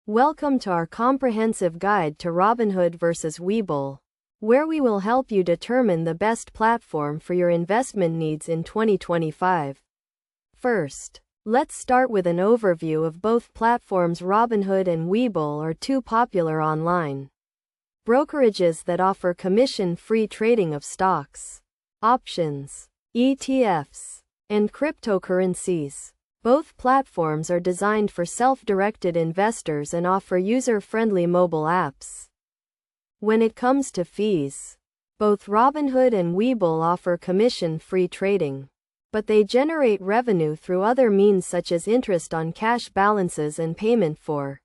Welcome to our comprehensive guide to Robinhood vs. Webull, where we will help you determine the best platform for your investment needs in 2025. First, let's start with an overview of both platforms. Robinhood and Webull are two popular online brokerages that offer commission-free trading of stocks, options, ETFs, and cryptocurrencies. Both platforms are designed for self-directed investors and offer user-friendly mobile apps. When it comes to fees, both Robinhood and Webull offer commission-free trading, but they generate revenue through other means such as interest on cash balances and payment for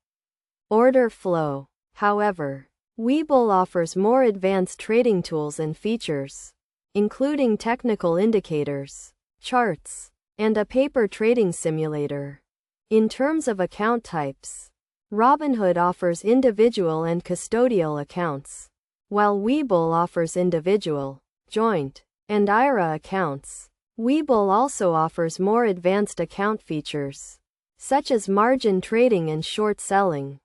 order flow. However, Webull offers more advanced trading tools and features, including technical indicators, charts, and a paper trading simulator. In terms of account types, Robinhood offers individual and custodial accounts, while Webull offers individual, joint, and IRA accounts. Webull also offers more advanced account features, such as margin trading and short selling.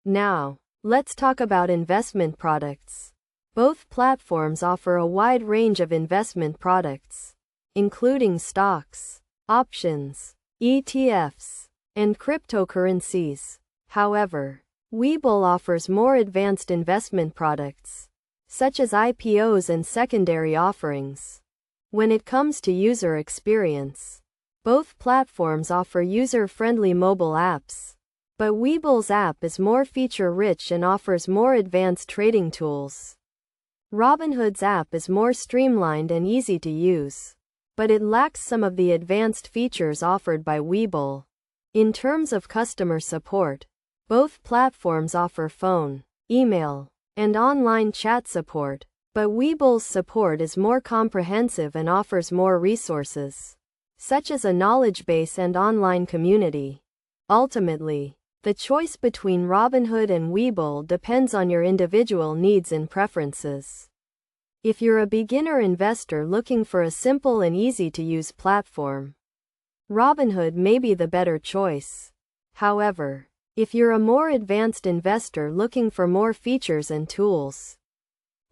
Now, let's talk about investment products. Both platforms offer a wide range of investment products, including stocks, options, ETFs, and cryptocurrencies. However, Webull offers more advanced investment products, such as IPOs and secondary offerings. When it comes to user experience, both platforms offer user-friendly mobile apps, but Webull's app is more feature-rich and offers more advanced trading tools. Robinhood's app is more streamlined and easy to use, but it lacks some of the advanced features offered by Webull. In terms of customer support, both platforms offer phone, email, and online chat support, but Webull's support is more comprehensive and offers more resources, such as a knowledge base and online community. Ultimately, the choice between Robinhood and Webull depends on your individual needs and preferences. If you're a beginner investor looking for a simple and easy-to-use platform, Robinhood may be the better choice. However, if you're a more advanced investor looking for more features and tools,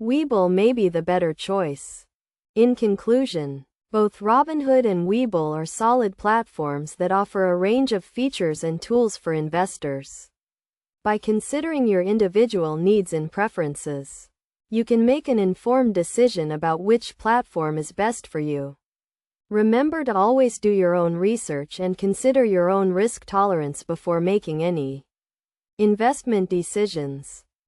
Webull may be the better choice. In conclusion, both Robinhood and Webull are solid platforms that offer a range of features and tools for investors. By considering your individual needs and preferences, you can make an informed decision about which platform is best for you. Remember to always do your own research and consider your own risk tolerance before making any investment decisions.